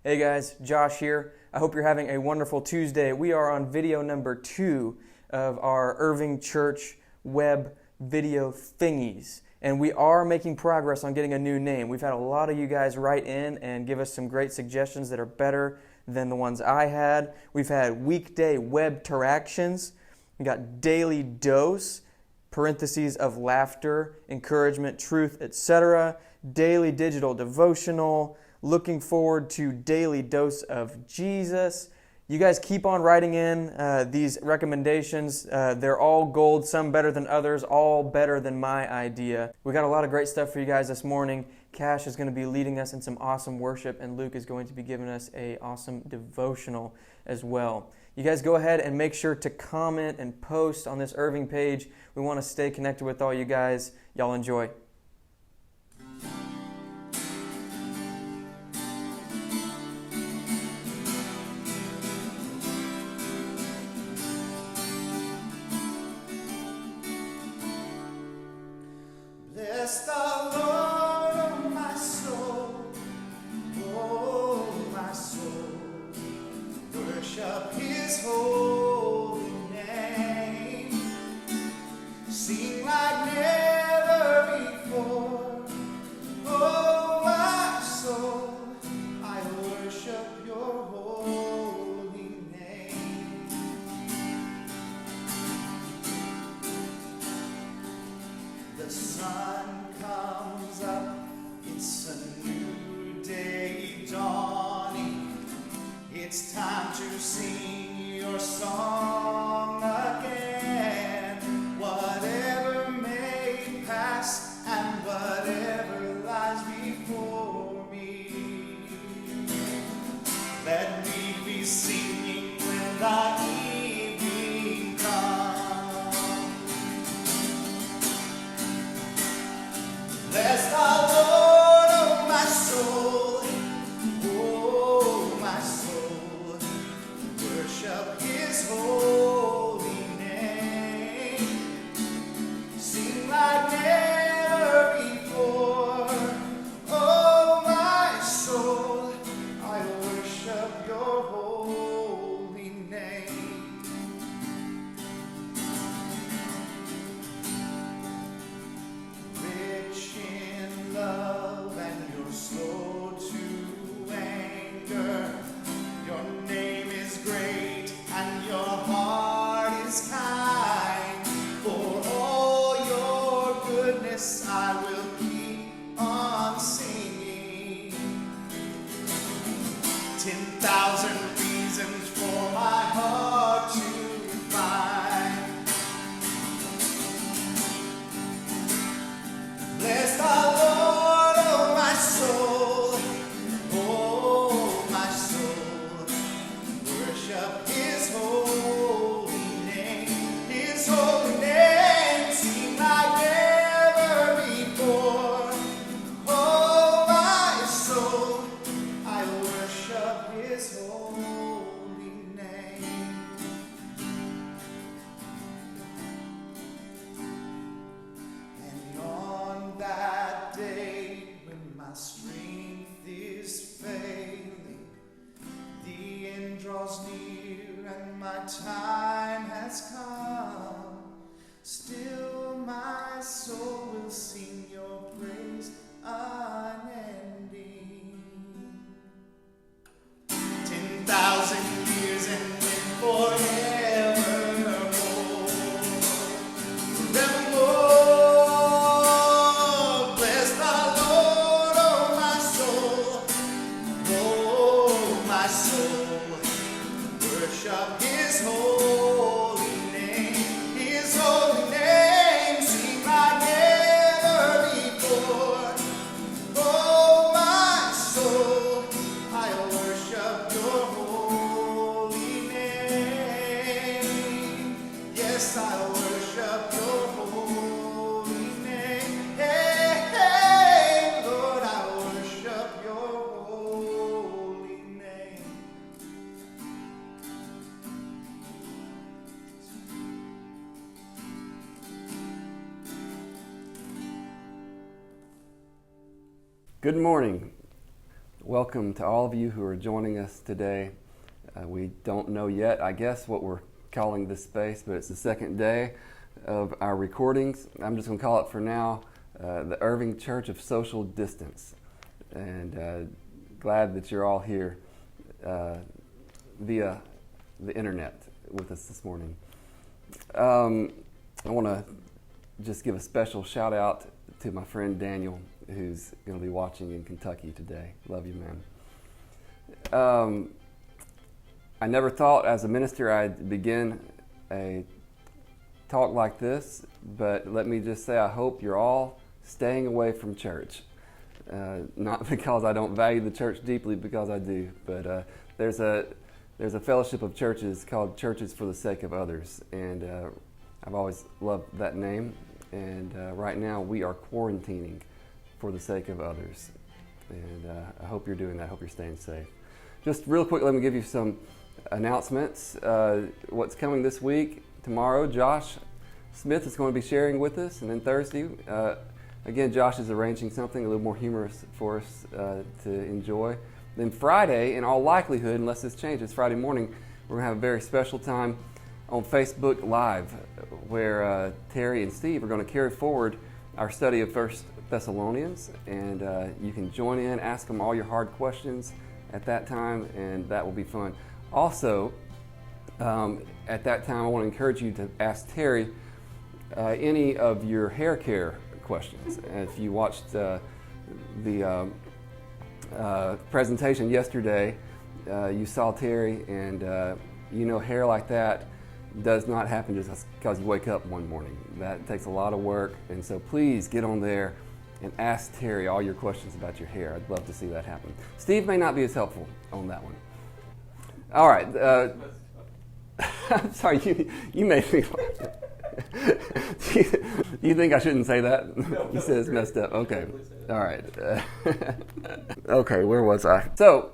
Hey guys, Josh here. I hope you're having a wonderful Tuesday. We are on video number 2 of our Irving Church web video thingies. And we are making progress on getting a new name. We've had a lot of you guys write in and give us some great suggestions that are better than the ones I had. We've had weekday web interactions. We got daily dose, parentheses of laughter, encouragement, truth, etc. Daily digital devotional. Looking forward to daily dose of Jesus. You guys keep on writing in these recommendations. They're all gold, some better than others, all better than my idea. We got a lot of great stuff for you guys this morning. Cash is going to be leading us in some awesome worship, and Luke is going to be giving us an awesome devotional as well. You guys go ahead and make sure to comment and post on this Irving page. We want to stay connected with all you guys. Y'all enjoy. Bless the Lord, oh my soul, worship His holy name. Sing like never before, oh my soul, I worship Your holy name. The sun comes up, it's a new day dawning. It's time to sing Your song again. Whatever may pass and whatever lies before me, let me be singing when the evening comes. Bless the Lord, oh my soul, worship His holy name. Sing like never before, oh my soul, I worship Your holy name. Rich in love and You're slow to anger. Your name is great and Your heart is kind. For all Your goodness I will keep on singing. 10,000 reasons for my heart to find. Bless the Lord, oh my soul, worship His holy name, His holy name. Sing like never before, oh my soul, I worship His holy name. And on that day when my strength is failing, the end draws near and my time has come, still my soul will sing Your praise unending. 10,000 years and then forevermore. Bless the Lord, oh my soul, worship His holy name, His holy name. Sing like never before, oh my soul, I worship Your holy name. Yes, I worship Your holy name. Hey, hey, Lord, I worship Your holy name. Good morning. Welcome to all of you who are joining us today. We don't know yet, I guess, what we're calling this space, but it's the second day of our recordings. I'm just going to call it for now the Irving Church of Social Distance. And glad that you're all here via the internet with us this morning. I want to just give a special shout out to my friend Daniel, who's going to be watching in Kentucky today. Love you, man. I never thought as a minister I'd begin a talk like this, but let me just say I hope you're all staying away from church. Not because I don't value the church deeply, because I do, but there's a fellowship of churches called Churches for the Sake of Others, and I've always loved that name, and right now we are quarantining for the sake of others, and I hope you're doing that. I hope you're staying safe. Just real quick, let me give you some announcements. What's coming this week? Tomorrow, Josh Smith is going to be sharing with us, and then Thursday, again, Josh is arranging something a little more humorous for us to enjoy. Then Friday, in all likelihood, unless this changes, Friday morning, we're going to have a very special time on Facebook Live, where Terry and Steve are going to carry forward our study of 1 Thessalonians, and you can join in, ask them all your hard questions at that time, and that will be fun. Also, at that time, I want to encourage you to ask Terry any of your hair care questions. If you watched the presentation yesterday, you saw Terry, and hair like that does not happen just because you wake up one morning. That takes a lot of work, and so please get on there and ask Terry all your questions about your hair. I'd love to see that happen. Steve may not be as helpful on that one. All right. I'm sorry, you made me laugh. You think I shouldn't say that? No, You said it's messed up. Okay. All right. Okay, where was I? So,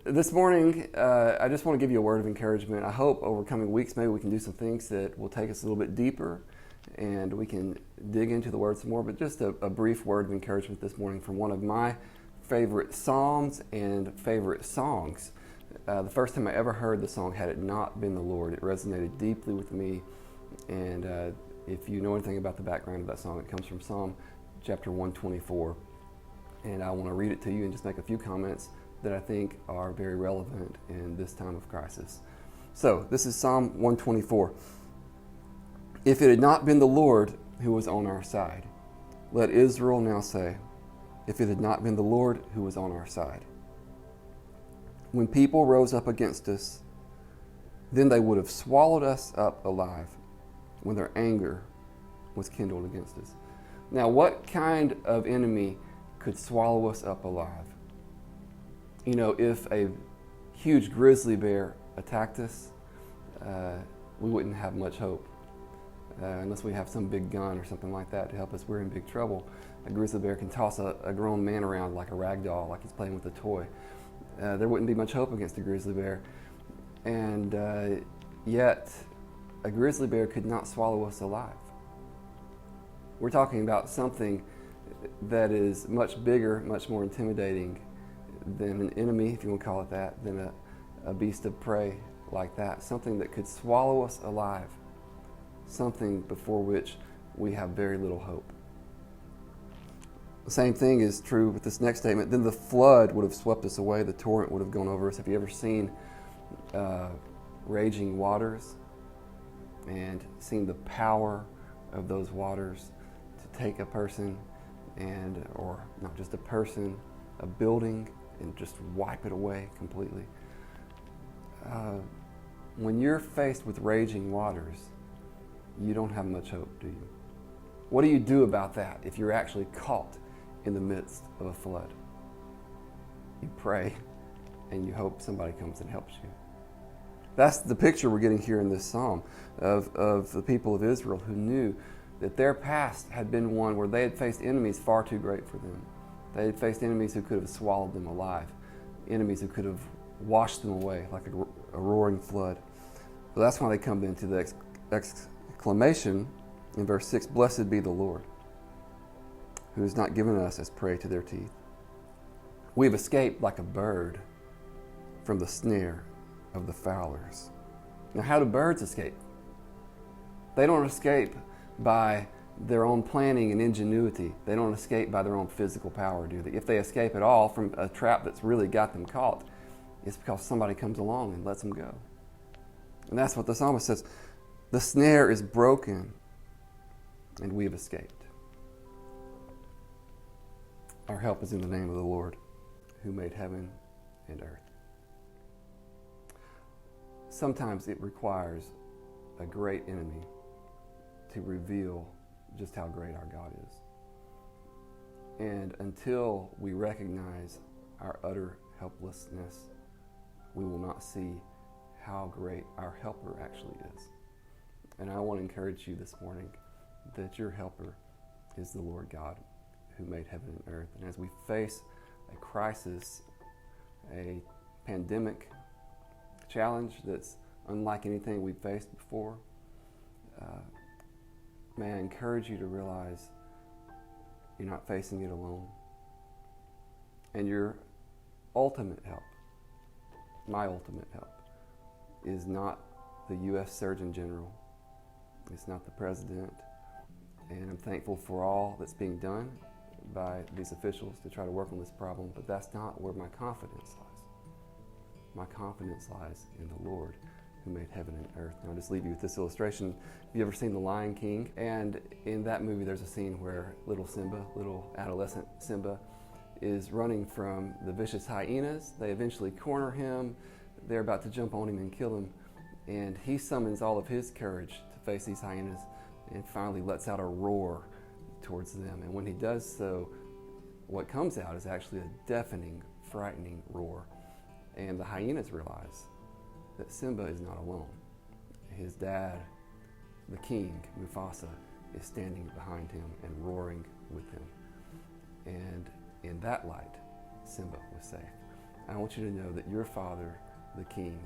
this morning, I just want to give you a word of encouragement. I hope over coming weeks, maybe we can do some things that will take us a little bit deeper and we can dig into the word some more, but just a brief word of encouragement this morning from one of my favorite psalms and favorite songs. The first time I ever heard the song, Had It Not Been the Lord, it resonated deeply with me, and if you know anything about the background of that song, it comes from Psalm chapter 124, and I want to read it to you and just make a few comments that I think are very relevant in this time of crisis. So, this is Psalm 124. If it had not been the Lord who was on our side, let Israel now say, if it had not been the Lord who was on our side. When people rose up against us, then they would have swallowed us up alive when their anger was kindled against us. Now, what kind of enemy could swallow us up alive? You know, if a huge grizzly bear attacked us, we wouldn't have much hope. Unless we have some big gun or something like that to help us, we're in big trouble. A grizzly bear can toss a grown man around like a rag doll, like he's playing with a toy. There wouldn't be much hope against a grizzly bear. And yet, a grizzly bear could not swallow us alive. We're talking about something that is much bigger, much more intimidating than an enemy, if you want to call it that, than a beast of prey like that. Something that could swallow us alive. Something before which we have very little hope. The same thing is true with this next statement. Then the flood would have swept us away. The torrent would have gone over us. Have you ever seen raging waters and seen the power of those waters to take a person or not just a person, a building, and just wipe it away completely? When you're faced with raging waters, you don't have much hope, do you? What do you do about that if you're actually caught in the midst of a flood? You pray and you hope somebody comes and helps you. That's the picture we're getting here in this psalm of the people of Israel who knew that their past had been one where they had faced enemies far too great for them. They had faced enemies who could have swallowed them alive, enemies who could have washed them away like a roaring flood. So that's why they come into the exclamation in verse 6, "Blessed be the Lord, who has not given us as prey to their teeth." We've escaped like a bird from the snare of the fowlers. Now, how do birds escape? They don't escape by their own planning and ingenuity. They don't escape by their own physical power, do they? If they escape at all from a trap that's really got them caught, it's because somebody comes along and lets them go. And that's what the psalmist says. The snare is broken and we've escaped. Our help is in the name of the Lord, who made heaven and earth. Sometimes it requires a great enemy to reveal just how great our God is. And until we recognize our utter helplessness, we will not see how great our helper actually is. And I want to encourage you this morning that your helper is the Lord God who made heaven and earth. And as we face a crisis, a pandemic challenge that's unlike anything we've faced before, may I encourage you to realize you're not facing it alone. And your ultimate help, my ultimate help, is not the U.S. Surgeon General. It's not the President. And I'm thankful for all that's being done by these officials to try to work on this problem, but that's not where my confidence lies. My confidence lies in the Lord who made heaven and earth. And I'll just leave you with this illustration. Have you ever seen The Lion King? And in that movie, there's a scene where little Simba, little adolescent Simba, is running from the vicious hyenas. They eventually corner him. They're about to jump on him and kill him. And he summons all of his courage to face these hyenas and finally lets out a roar towards them. And when he does so, what comes out is actually a deafening, frightening roar. And the hyenas realize that Simba is not alone. His dad, the king, Mufasa, is standing behind him and roaring with him. And in that light, Simba was safe. I want you to know that your father, the king,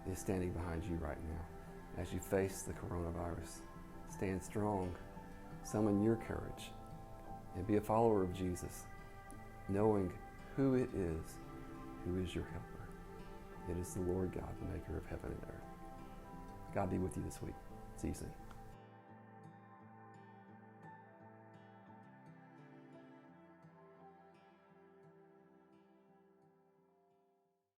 is standing behind you right now. As you face the coronavirus, stand strong, summon your courage, and be a follower of Jesus, knowing who it is who is your helper. It is the Lord God, the maker of heaven and earth. God be with you this week. See you soon.